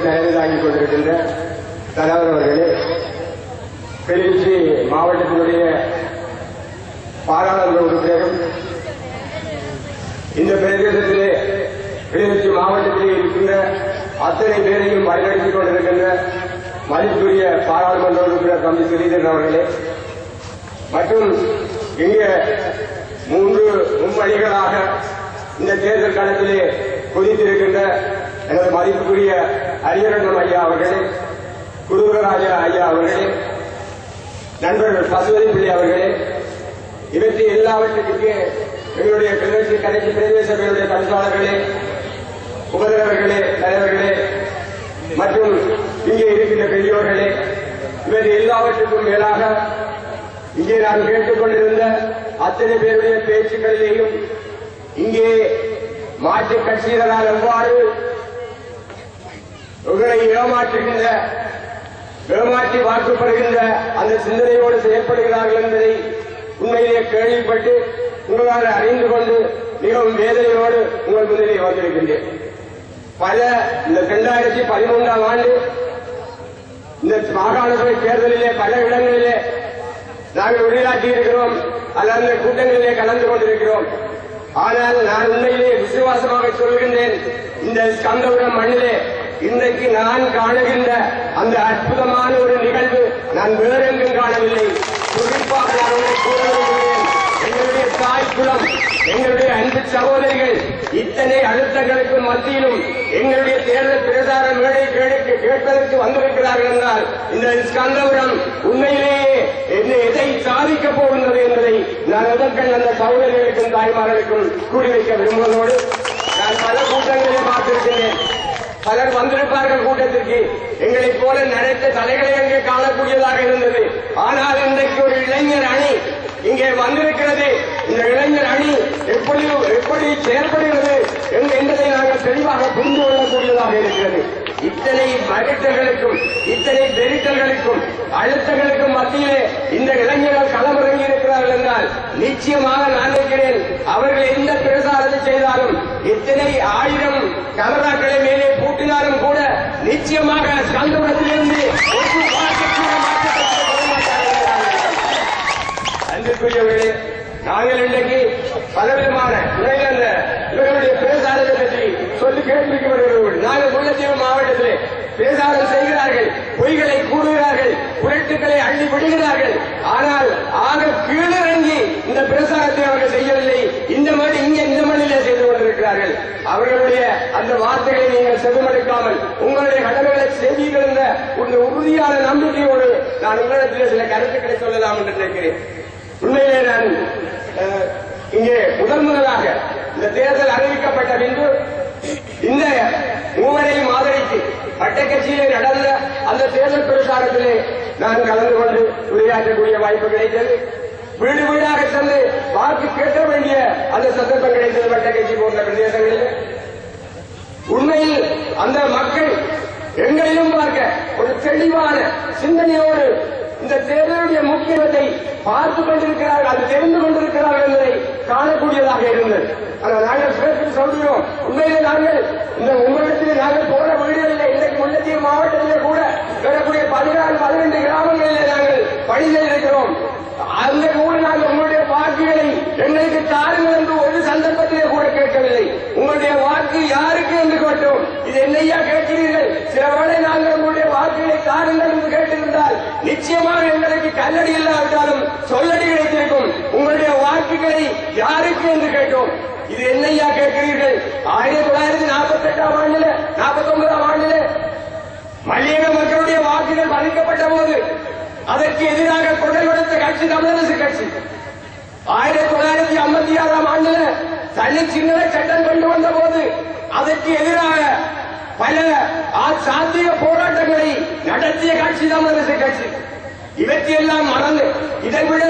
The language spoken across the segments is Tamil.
தயாரிதாகிக் கொண்டிருக்கின்ற தலைவர் அவர்களே, கிளிநொச்சி மாவட்டத்தினுடைய பாராளுமன்ற உறுப்பினரும் இந்த பிரதேசத்திலே கிளிநொச்சி மாவட்டத்திலே இருக்கின்ற அத்தனை பேரையும் வழிநடத்திக் கொண்டிருக்கின்ற மதிப்புரிய பாராளுமன்ற உறுப்பினர் தம்பி ஸ்ரீதரன் அவர்களே, மற்றும் இங்கே 3 மும்மணிகளாக இந்த தேர்தல் களத்திலே குதித்திருக்கின்ற எனது மதிப்புக்குரிய அரியரண்ணம் ஐயா அவர்களே, குருவராஜா ஐயா அவர்களே, நண்பர்கள் பசுவதி பிள்ளை அவர்களே, இவற்றை எல்லாவற்றுக்கு எங்களுடைய கிளிநொச்சி கரைச்சி பிரதேச சபையுடைய பணியாளர்களே, உபதலைவர்களே, தலைவர்களே மற்றும் இங்கே இருக்கின்ற பெரியோர்களே, இவர் எல்லாவற்றுக்கும் மேலாக இங்கே நான் கேட்டுக் கொண்டிருந்த அத்தனை பேருடைய பேச்சுக்களிலேயும் இங்கே மாற்றுக் கட்சியினரால் எவ்வாறு உங்களை ஏமாற்றி வாக்குப்படுகின்ற அந்த சிந்தனையோடு செயல்படுகிறார்கள் என்பதை உண்மையிலே கேள்விப்பட்டு உங்களால் அறிந்து கொண்டு மிகவும் வேதனையோடு உங்கள் முன்னிலை வந்திருக்கின்றேன். இந்த 2013ஆம் ஆண்டு இந்த மாகாண சபை தேர்தலிலே பல இடங்களிலே நாங்கள் உரையாற்றி இருக்கிறோம், அல்லது அந்த கூட்டங்களிலே கலந்து கொண்டிருக்கிறோம். ஆனால் நான் உண்மையிலே விசுவாசமாக சொல்கின்றேன், இந்த ஸ்கந்தபுரம் மண்ணிலே இன்றைக்கு நான் காணுகின்ற அந்த அற்புதமான ஒரு நிகழ்வு நான் வேறெங்கும் காணவில்லை. குறிப்பாக நான் உங்களை கூற விரும்புகிறேன், எங்களுடைய தாய்க்குளம், எங்களுடைய அன்பு சகோதரிகள் இத்தனை அழுத்தங்களுக்கு மத்தியிலும் எங்களுடைய தேர்தல் பிரச்சார மேடை கேட்பதற்கு வந்திருக்கிறார்கள் என்றால் இந்த ஸ்கந்தபுரம் உண்மையிலேயே எதை சாதிக்கப் போகின்றது என்பதை நான் எதற்கென் அந்த சகோதரிகளுக்கும் தாய்மார்களுக்கும் கூறி வைக்க விரும்புவதோடு நான் பல கூட்டங்களில் பார்த்திருக்கிறேன். பலர் வந்திருப்பார்கள் கூட்டத்திற்கு. எங்களைப் போல நினைத்த தலைகளை அங்கே காணக்கூடியதாக இருந்தது. ஆனால் இன்றைக்கு ஒரு இளைஞர் அணி இங்கே வந்திருக்கிறது. இந்த இளைஞர் அணி எப்படி செயல்படுகிறது என்பதை நாங்கள் தெளிவாக புரிந்து கொள்ளக்கூடியதாக இருக்கிறது. இத்தனை மறுத்தல்களுக்கும் இத்தனை பெருத்தல்களுக்கும் அழுத்தங்களுக்கும் மத்தியிலே இந்த இளைஞர்கள் களமிறங்கி இருக்கிறார்கள் என்றால் நிச்சயமாக நான் நினைக்கிறேன், அவர்கள் எந்த பிரசாரத்தை செய்தாலும் இத்தனை 1000 கமராக்களை மேலே பூட்டினாலும் கூட நிச்சயமாக ஸ்கந்தபுரத்திலிருந்து அன்புக்குரியவர்களே, நாங்கள் இன்றைக்கு பலவிதமான இவர்களுடைய பிரசாரத்தை பற்றி சொல்லி கேள்விக்கு வருகிறவர்கள். நாங்கள் முல்லைத்தீவு மாவட்டத்திலே பிரசாரம் செய்கிறார்கள், பொய்களை கூறுகிறார்கள், புரட்டுக்களை அள்ளி விடுகிறார்கள். ஆனால் ஆக கீழிறங்கி இந்த பிரசாரத்தை அவர்கள் செய்யவில்லை. இந்த மண்ணிலே செய்து கொண்டிருக்கிறார்கள். அவர்களுடைய அந்த வார்த்தைகளை நீங்கள் செவிமடுக்காமல் உங்களுடைய கடமைகளை செய்வீர்கள் என்ற ஒரு உறுதியான நம்பிக்கையோடு நான் உங்களிடத்திலே சில கருத்துக்களை சொல்லலாம் என்று நினைக்கிறேன். உண்மையிலே நான் இங்கே முதலாக இந்த தேர்தல் அறிவிக்கப்பட்ட பின்பு இந்த மூவரையும் ஆதரித்து பட்டக்கட்சியிலே நடந்த அந்த தேர்தல் பிரச்சாரத்திலே நான் கலந்து கொண்டு உரையாற்றக்கூடிய வாய்ப்பு கிடைத்தது. வீடு வீடாக சென்று வாக்கு கேட்க வேண்டிய அந்த சந்தர்ப்பம் கிடைத்தது பட்டக்கட்சி போன்ற பிரதேசங்களில். உண்மையில் அந்த மக்கள் எங்களிலும் பார்க்க ஒரு தெளிவான சிந்தனையோடு இந்த தேர்தலுடைய முக்கியத்துவத்தை பார்த்துக் கொண்டிருக்கிறார்கள், அது தெரிந்து கொண்டிருக்கிறார்கள் என்பதை காணக்கூடியதாக இருந்தது. ஆனால் நாங்கள் சிறப்பில் சொல்கிறோம், உண்மையிலே நாங்கள் இந்த உங்களிடத்திலே நாங்கள் போன வீடுகளிலே இன்றைக்கு முல்லைத்தீவு மாவட்டத்திலே கூட வரக்கூடிய 14-15 கிராமங்களிலே நாங்கள் பணி செய்திருக்கிறோம். அந்த கூட நாங்கள் உங்களுடைய வாக்குகளை எங்களுக்கு தாருங்கள் என்று ஒரு சந்தர்ப்பத்திலே கூட கேட்கவில்லை. உங்களுடைய வாக்கு யாருக்கு என்று கேட்டோம். இது என்னையா கேட்கிறீர்கள்? சில வேளை நாங்கள் உங்களுடைய வாக்குகளை தாருங்கள் என்று கேட்டிருந்தால் நிச்சயமாக எங்களுக்கு கல்லடி இல்லாவிட்டாலும் சொல்லடி கிடைத்திருக்கும். உங்களுடைய வாக்குகளை யாருக்கு என்று கேட்டோம். இது என்னையா கேட்கிறீர்கள்? 1948ஆம் ஆண்டில் 49ஆம் ஆண்டில் மல்லிக மக்களுடைய வாக்குகள் பறிக்கப்பட்ட போது அதற்கு எதிராக குரல் கொடுத்த கட்சி தமிழரசு கட்சி. 1956ஆம் ஆண்டில் தனி சிங்கள சட்டம் கொண்டு வந்த போது அதற்கு எதிராக பல சாத்திய போராட்டங்களை நடத்திய கட்சி தமிழரசு கட்சி. இவற்றையெல்லாம் மறந்து இதைவிட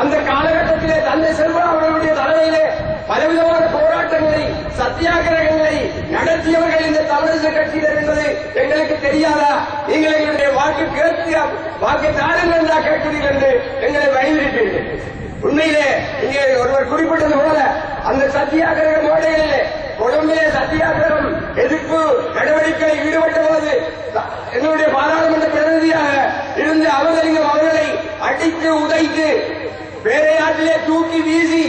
அந்த காலகட்டத்திலே தந்தை செல்வா அவர்களுடைய தலைமையிலே பலவிதமான போராட்டங்களை சத்தியாகிரகங்களை நடத்தியவர்கள் இந்த தமிழரசு கட்சியினர் என்பது எங்களுக்கு தெரியாதா? நீங்கள் எங்களுடைய வாக்கு கேட்க வாக்கு தாருங்கள் என்றா கேட்கிறீர்கள் என்று எங்களை வலியுறுத்தீர்கள். உண்மையிலே இங்கே ஒருவர் குறிப்பிட்டது போல அந்த சத்தியாகிரக மேடைகளிலே கொழும்பிலே சத்தியாகிரகம் எதிர்ப்பு நடவடிக்கையில் ஈடுபட்ட போது எங்களுடைய பாராளுமன்ற பிரதிநிதியாக இருந்து அவதலிங்கம் அவர்களை அடித்து உதைத்து பேரையாற்றிலே தூக்கி வீசி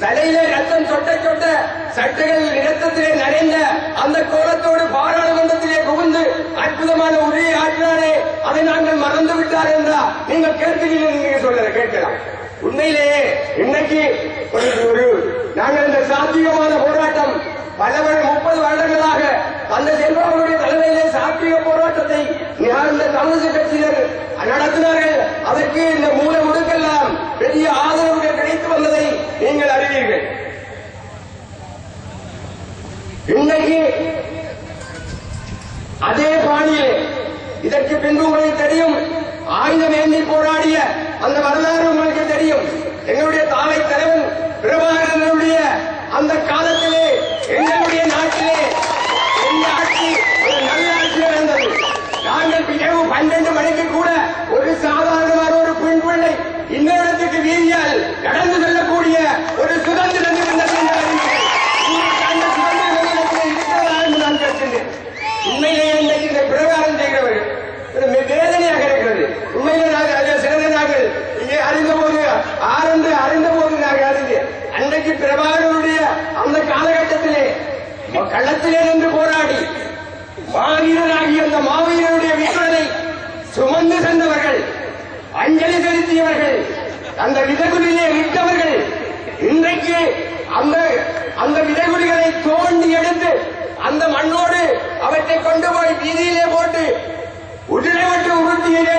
தலையிலே ரத்தம் சொட்ட சொட்ட சட்டைகள் இரத்தத்திலே நனைந்த அந்த கோலத்தோடு பாராளுமன்றத்திலே புகுந்து அற்புதமான உரையை ஆற்றினாரே, அதை நாங்கள் மறந்து விட்டார் என்றா நீங்கள் கேட்கிறீர்கள், நீங்க சொல்ல கேட்கலாம். உண்மையிலேயே இன்னைக்கு ஒரு நாங்கள் இந்த சாத்தியமான போராட்டம் பல 30 வருடங்களாக அந்த செல்வாவுடைய தலைமையிலே சாத்திய போராட்டத்தை இந்த தமிழக கட்சியினர் நடத்தினார்கள். அதற்கு இந்த மூல முடுக்கெல்லாம் பெரிய ஆதரவுகள் கிடைத்து வந்ததை நீங்கள் அறிவீர்கள். இன்றைக்கு அதே பாணியிலே இதற்கு பின்பு உங்களுக்கு தெரியும், ஆயுதம் ஏந்தி போராடிய அந்த வரலாறு உங்களுக்கு தெரியும். எங்களுடைய தாலை தலைவன் பிரபாகரனுடைய அந்த காலத்திலே எங்களுடைய நாட்டிலே எந்த ஆட்சி ஒரு நல்ல ஆட்சி நடந்தது. நாங்கள் இரவு 12 மணிக்கு கூட ஒரு சாதாரணமான ஒரு பெண் பிள்ளை இன்னொருத்துக்கு வீதியால் நடந்து செல்லக்கூடிய ஒரு சுதந்திரம் இருந்தது. அந்த சுதந்திரத்தில் இருக்கிறதா என்று நான் கேட்கின்றேன். உண்மையிலேயே இன்றைக்கு இந்த பிரகாரம் செய்கிறவர்கள் வேதனையாக இருக்கிறது. உண்மையிலே நாங்கள் சிறந்த நாங்கள் இங்கே அறிந்தபோது அறிந்தபோது நாங்கள் அறிந்து அன்றைக்கு பிரபாகரனுடைய அந்த காலகட்டத்திலே களத்திலே நின்று போராடி மாவீரனாகிய அந்த மாவீரனுடைய வீரனை சுமந்து சென்றவர்கள், அஞ்சலி செலுத்தியவர்கள், அந்த விதைகுலியை விட்டவர்கள் இன்றைக்கு அந்த விதைகுலிகளை தோண்டி எடுத்து அந்த மண்ணோடு அவற்றை கொண்டு போய் வீதியிலே போட்டு உடலை விட்டு உருட்டியிலே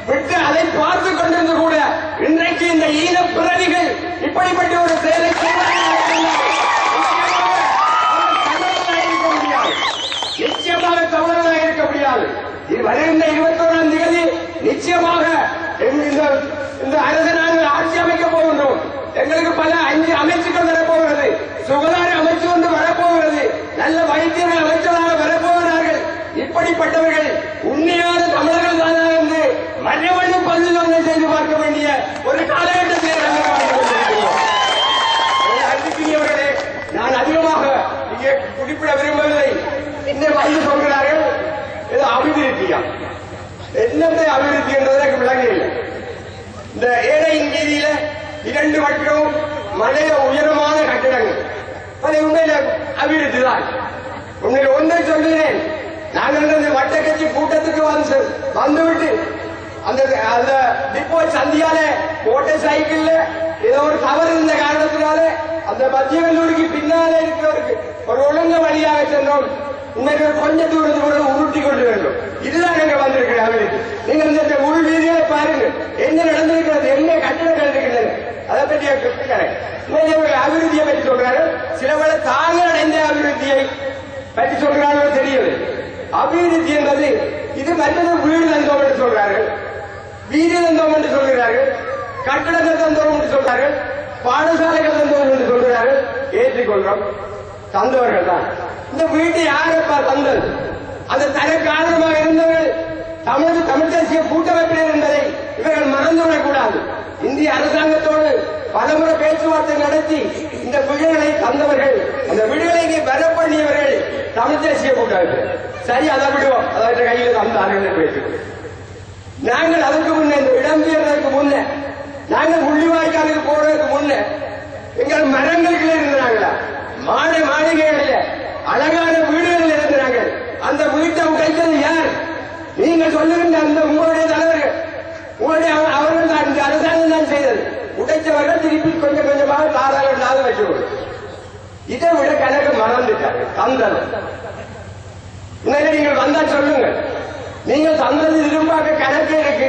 விட்டு அதை பார்த்து கொண்டிருந்து கூட இன்றைக்கு இந்த ஈன பிறவிகள் இப்படிப்பட்ட ஒரு செயலை நிச்சயமாக தமிழராக இருக்க முடியாது. வருகின்ற 21ஆம் தேதி நிச்சயமாக இந்த அரசு நாங்கள் ஆட்சி அமைக்கப் போகின்றோம். எங்களுக்கு பல 5 அமைச்சுகள் வரப்போகிறது, சுகாதார அமைச்சு ஒன்று வரப்போகிறது, நல்ல வைத்தியர்கள் அமைச்சராக வரப்போகிறார்கள். இப்படிப்பட்டவர்கள் உண்மையான தமிழர்கள் தானா என்று மற்றவண்ணு பரிசோதனை செய்து பார்க்க வேண்டிய ஒரு காலகட்டத்தில் அன்புக்குரியவர்களே, நான் அதிகமாக இங்கே குறிப்பிட விரும்பவில்லை. இன்னும் வந்து சொல்கிறார்கள் ஏதோ அபிவிருத்தியா, என்னத்தை அபிவிருத்தி என்றதற்கு விளங்கவில்லை. இந்த ஏழையின் வீதியில 2 மட்டும் மலைய உயரமான கட்டிடங்கள், அது உண்மையில அபிவிருத்தி தான். உண்மையில் ஒன்றை சொல்கிறேன், நாங்கள் வட்ட கட்சி கூட்டத்துக்கு வந்துவிட்டு அந்த டிப்போ சந்தியால ஓட்ட சைக்கிள்ல ஏதோ ஒரு தவறு இருந்த காரணத்தினால அந்த மத்திய கல்லூரிக்கு பின்னாலே இருக்கிறவருக்கு ஒரு ஒழுங்கு வழியாக சென்றோம். இன்னைக்கு கொஞ்ச தூரத்துக்கு உருட்டி கொண்டு வேண்டும். இதுதான் நாங்க வந்திருக்கிறோம் அபிவிருத்தி. நீங்கள் இந்த உள் வீதியை பாருங்க, என்ன நடந்திருக்கிறது, என்ன கட்டிடங்கள் இருக்கின்றன, அதை பற்றி அபிவிருத்தியை பற்றி சொல்றாரு. சில வேளை தாங்கள் அடைந்த அபிவிருத்தியை பற்றி சொல்கிறார்கள் தெரியவில்லை. அபிவிருத்தி என்பது இது மற்றது வீடு தந்தோம் என்று சொல்றார்கள், வீடு தந்தோம் என்று சொல்கிறார்கள், கட்டடங்கள் தந்தோம் என்று சொல்றார்கள், பாடசாலைகள் தந்தோம் என்று சொல்கிறார்கள். ஏற்றிக்கொள்றோம், தந்தவர்கள் தான். இந்த வீட்டை யாரப்பா தந்தது? அது தனக்கு ஆதரவாக இருந்தவர்கள் தமிழ் தேசிய கூட்டமைப்பினர் என்பதை இவர்கள் மறந்துவிடக்கூடாது. இந்திய அரசாங்கத்தோடு பலமுறை பேச்சுவார்த்தை நடத்தி இந்த வீடுகளை தந்தவர்கள், அந்த வீடுகளை வர பண்ணியவர்கள் தமிழ் தேசிய கூட்டமைப்பு. சரி, அதை விடுவோம், அதற்கு கையில் தந்தார்கள் பேச்சு. நாங்கள் அதற்கு முன்ன இந்த இடம்பெயர்வதற்கு முன்ன, நாங்கள் முள்ளிவாய்க்காலுக்கு போறதுக்கு முன்ன எங்கள் மரங்களுக்குள்ள இருந்தாங்களா, மாளிகைகளில் அழகான வீடுகளில் இருந்தாங்க. அந்த வீட்டை உடைத்தது யார்? நீங்கள் சொல்லுகின்ற அந்த உங்களுடைய தலைவர்கள், அவர்கள் தான் இந்த அரசாங்கம் தான் செய்தது. உடைத்தவர்கள் திருப்பி கொஞ்சம் கொஞ்சமாக தாராள வச்சுக்கொண்டு இதை விட கணக்கு மறந்துட்டார்கள். தந்தது நீங்கள் வந்தா சொல்லுங்க, நீங்கள் தந்தது திரும்பாக்க கணக்கு இருக்கு.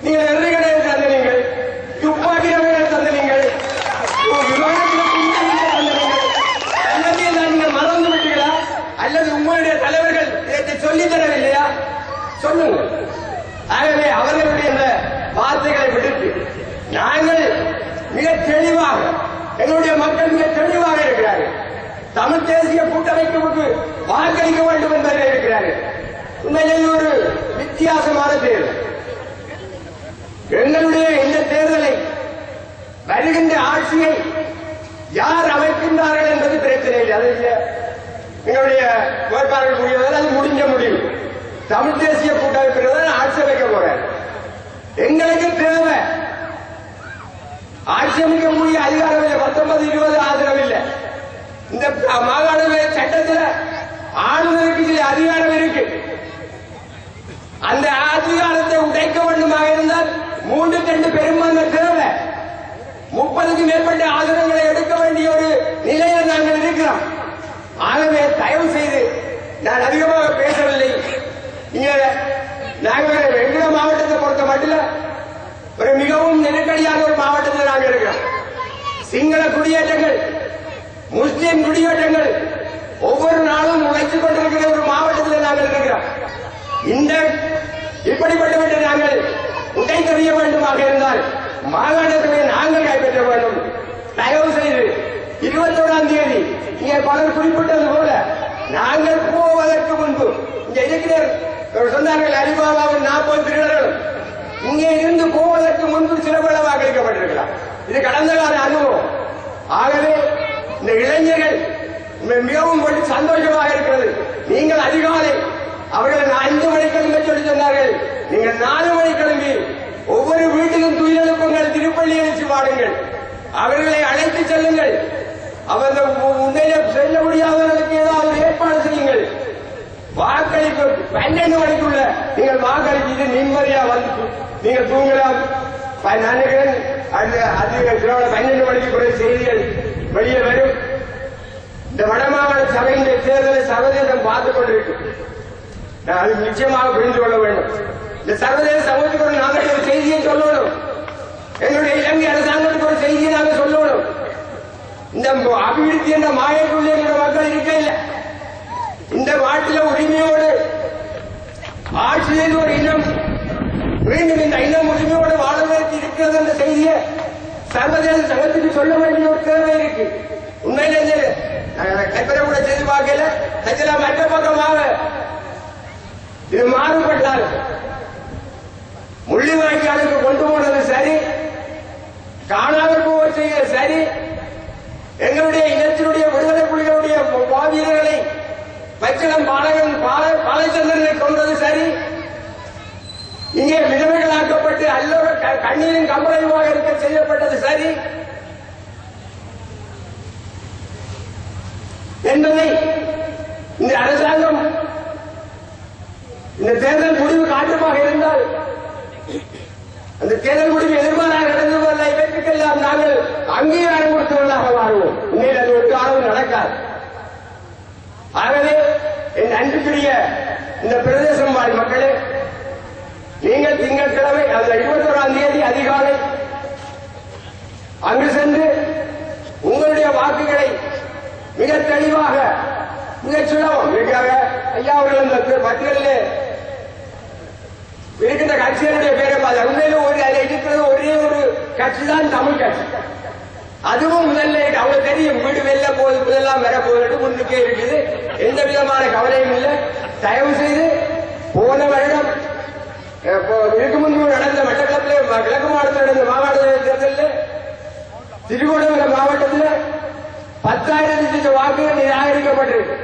நீங்கள் எருகடையை தந்த, நீங்கள் துப்பாக்கி தந்த, நீங்கள் நீங்கள் மறந்து விட்டீங்களா? அல்லது உங்களுடைய தலைவர்கள் இதை சொல்லித் தரவில்லையா? சொல்லுங்க. ஆகவே அவர்களுடைய இந்த வார்த்தைகளை விடுத்து நாங்கள் மிக தெளிவாக, எங்களுடைய மக்கள் மிக தெளிவாக இருக்கிறார்கள். தமிழ் தேசிய கூட்டமைப்புக்கு வாக்களிக்க வேண்டும் என்பதில் இருக்கிறார்கள். உண்மையில் ஒரு வித்தியாசமான தேர்தல். எங்களுடைய இந்த தேர்தலை, வருகின்ற ஆட்சியை யார் அமைக்கின்றார்கள் என்பது பிரச்சனை இல்லை. அது எங்களுடைய வேட்பாளர்கள் கூடியதால் அது முடிஞ்ச முடிவு. தமிழ் தேசிய கூட்டமைப்பினர் ஆட்சி அமைக்க போறார். எங்களுக்கு தேவை ஆட்சி அமைக்கக்கூடிய அதிகாரம் இல்லை. 19-20 ஆதரவு இல்லை. இந்த மாகாண சட்டத்தில் ஆளுநருக்கு சில அதிகாரம் இருக்கு. அந்த அதிகாரத்தை உடைக்க வேண்டுமாக இருந்தால் 3/2 பெரும்பான்மை தேவை. 30க்கு மேற்பட்ட ஆதரவுகளை எடுக்க வேண்டிய ஒரு நிலையில் நாங்கள் இருக்கிறோம். ஆகவே தயவு செய்து நான் அதிகமாக பேசவில்லை. இங்க நாங்கள் எங்க மாவட்டத்தை பொறுத்த மட்டும் ஒரு மிகவும் நெருக்கடியான ஒரு மாவட்டத்தில் நாங்கள் இருக்கிறோம். சிங்கள குடியேற்றங்கள், முஸ்லிம் குடியேற்றங்கள் ஒவ்வொரு நாளும் உழைத்துக் கொண்டிருக்கிற ஒரு மாவட்டத்தில் நாங்கள் இருக்கிறோம். இந்த இப்படிப்பட்டவற்றை நாங்கள் உடை தெரிய வேண்டுமாக இருந்தால் மாகாணத்தை நாங்கள் கைப்பற்ற வேண்டும். தயவு செய்து 21ஆம் தேதி இங்கே பலர் குறிப்பிட்டது போல நாங்கள் போவதற்கு முன்பு இங்க இருக்கிற சொன்னார்கள் அலிபாபாவின் 40 திருடர்களும் இங்கே இருந்து போவதற்கு முன்பு சில பல வாக்களிக்கப்பட்டிருக்கலாம். இது கடந்த கால அனுபவம். ஆகவே இந்த இளைஞர்கள் மிகவும் சந்தோஷமாக இருக்கிறது. நீங்கள் அதிகாலை அவர்கள் 5 மணி கிளம்பி சொல்லி சொன்னார்கள். நீங்கள் 4 மணி கிளம்பி ஒவ்வொரு வீட்டுக்கும் துயிலெழுப்புங்கள், திருப்பள்ளி எழுச்சி பாடுங்கள், அவர்களை அழைத்து செல்லுங்கள். அவர்கள் உண்மையிலே செல்ல முடியாதவர்களுக்கு ஏதாவது ஏற்பாடு செய்யுங்கள். வாக்களிப்பு 12 மணிக்குள்ள நீங்கள் வாக்களித்து நிம்மதியா வந்து நீங்கள் தூங்கலாம். நினைக்கிறேன் 12 மணிக்கு பிறகு செய்திகள் வெளியே வரும். இந்த வடமாகாண சபையின் தேர்தலை சர்வதேசம் பார்த்துக் கொண்டிருக்கு. அது நிச்சயமாக புரிந்து கொள்ள வேண்டும். இந்த சர்வதேச சமூகத்துக்கு நாங்கள் ஒரு செய்தியை சொல்லணும். எங்களுடைய இலங்கை அரசாங்கத்துக்கு ஒரு செய்தியை நாங்கள் சொல்லணும். இந்த அபிவிருத்தி என்ற மாயக்குள்ளே என்ற மக்கள் இருக்க இல்லை. இந்த நாட்டில் உரிமையோடு ஆட்சி செய்து ஒரு இனம் மீண்டும் இந்த இனம் உரிமையோடு வாழ்வதற்கு இருக்கிறது என்ற செய்தியை சர்வதேச சங்கத்துக்கு சொல்ல வேண்டிய ஒரு தேவை இருக்கு. உண்மையிலே கைப்பெறக்கூட செய்து பார்க்கல. மற்ற பக்கமாக இது மாறுபட்டால் முள்ளிவாய்க்காலுக்கு கொண்டு போனது சரி, காணாமல் போக செய்ய சரி, எங்களுடைய இனத்தினுடைய விடுதலை புலிகளுடைய வீரர்களை பச்சளம் பாலகன் பாலச்சந்திரனை கொண்டது சரி, இங்கே விதவைகளாக்கப்பட்டு அல்லோட கண்ணீரின் கம்பளையுமாக இருக்க செய்யப்பட்டது சரி என்பதை இந்த அரசாங்கம் இந்த தேர்தல் முடிவு காட்டுமாக இருந்தால் அந்த தேர்தல் முடிவு எதிர்மாறாக நடந்ததல்ல. இவற்றுக்கெல்லாம் நாங்கள் அங்கீகாரம் கொடுத்தவர்களாக மாறுவோம். உண்மையில் அது ஒரு காலம் நடக்காது. ஆகவே என் அன்புக்குரிய இந்த பிரதேசம் வாழ் மக்களே, நீங்கள் திங்கட்கிழமை அந்த 21ஆம் தேதி அதிகாலை அங்கு சென்று உங்களுடைய வாக்குகளை மிக தெளிவாக மிக சுலபம் ஐயா அவர்கள் அந்த பட்டியலில் இருக்கின்ற கட்சிகளுடைய பேரை பார்த்து உண்மையில இருக்கிறது ஒரே ஒரு கட்சி தான் தமிழ் கட்சி. அதுவும் முதல்ல அவங்க தெரியும் வீடு வெளில போகுது முதலாம் வர போகுது முன்னுக்கே இருக்குது. எந்த விதமான கவலையும் இல்லை. தயவு செய்து போன வருடம் இதுக்கு முன்பு நடந்த மட்டக்களப்பில் கிழக்கு மாவட்டத்தில் நடந்த மாவட்ட தேர்தலில் திருகோணமலை மாவட்டத்தில் 10,000 வாக்குகள் நிராகரிக்கப்பட்டிருக்கு.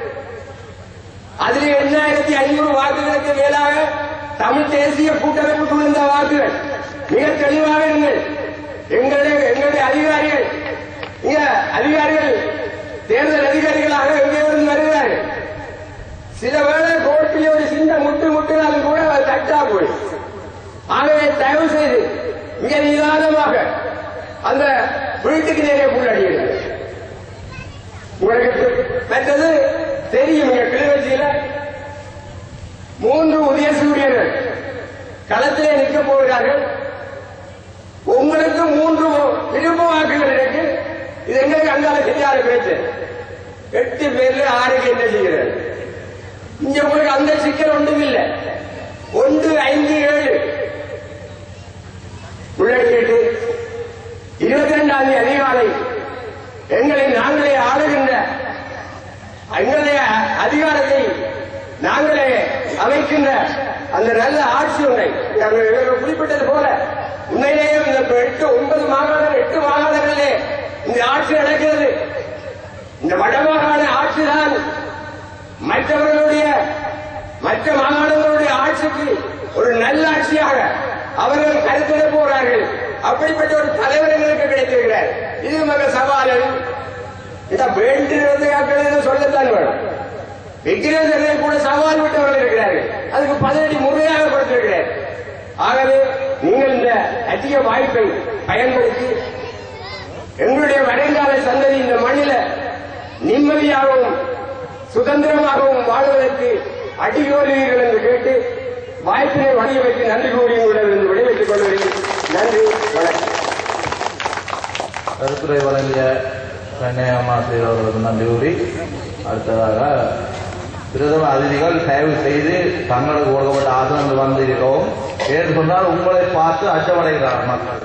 அதில் 8,500 வாக்குகளுக்கு மேலாக தமிழ் தேசிய கூட்டமைப்புக்கு விழுந்த வாக்குகள். மிக தெளிவாக இருங்கள். எங்களுடைய அதிகாரிகள் இங்க அதிகாரிகள் தேர்தல் அதிகாரிகளாக எங்கே இருந்து வருகிறார்கள். சில வேளை கோர்ட்டில் ஒரு சின்ன முட்டுனாலும் கூட தட்டா போய். ஆகவே தயவு செய்து மிக நிதானமாக அந்த வீட்டுக்கு நேரே புள்ளடிகள். உங்களுக்கு மற்றது தெரியும், கிளிநொச்சியில 3 உதயசூரியர்கள் களத்திலே நிற்க போகிறார்கள். உங்களுக்கு 3 விருப்ப வாக்குகள் இருக்கு. இது எங்களுக்கு அங்கால தெரியாத பேச்சு. 8 பேர்ல 6க்கு என்ன செய்கிறார்? இங்க உங்களுக்கு அந்த சிக்கல் ஒன்றும் இல்லை. 1, 5, 7 உள்ளடக்கிட்டு 22ஆம் தேதி அதிகாலை எங்களை நாங்களே ஆளுகின்ற எங்களுடைய அதிகாரத்தை நாங்களே அமைக்கின்ற அந்த நல்ல ஆட்சி ஒன்றை குறிப்பிட்டது போல உண்மையிலேயே இந்த 8 மாகாணங்களிலே இந்த ஆட்சி நடக்கிறது. இந்த வடமாகாண ஆட்சிதான் மற்றவர்களுடைய மற்ற மாகாணங்களுடைய ஆட்சிக்கு ஒரு நல்ல ஆட்சியாக அவர்கள் கருத்திட போகிறார்கள். அப்படிப்பட்ட ஒரு தலைவர் எங்களுக்கு கிடைத்திருக்கிறார். இது மக சவால்கள் இந்த வேண்டியது சொல்லத்தான் வேணும். விக்கிரேசனை கூட சவால் விட்டவர்கள் இருக்கிறார்கள். அதுக்கு பதிலடி முறையாக கொடுத்திருக்கிறார். ஆகவே நீங்கள் இந்த அதிக வாய்ப்பை பயன்படுத்தி எங்களுடைய வருங்கால சந்ததி இந்த மண்ணில நிம்மதியாகவும் சுதந்திரமாகவும் வாழ்வதற்கு அடியோடுவீர்கள் என்று கேட்டு வாய்ப்பினை வழங்கி வைத்து நன்றி கூறி உங்களிடம் விடைபெற்றுக் கொள்கிறேன். நன்றி, வணக்கம். கருத்துரை வழங்கிய கண்ணையம்மாசிரியர் அவர்களுக்கு நன்றி கூறி அடுத்ததாக பிரதம அதிதிகள் தயவு செய்து தங்களுக்கு கொடுக்கப்பட்ட ஆசனங்கள் வந்திருக்கவும் ஏன்னு சொன்னால் உங்களை பார்த்து அச்சமடைகிறார் மக்கள்.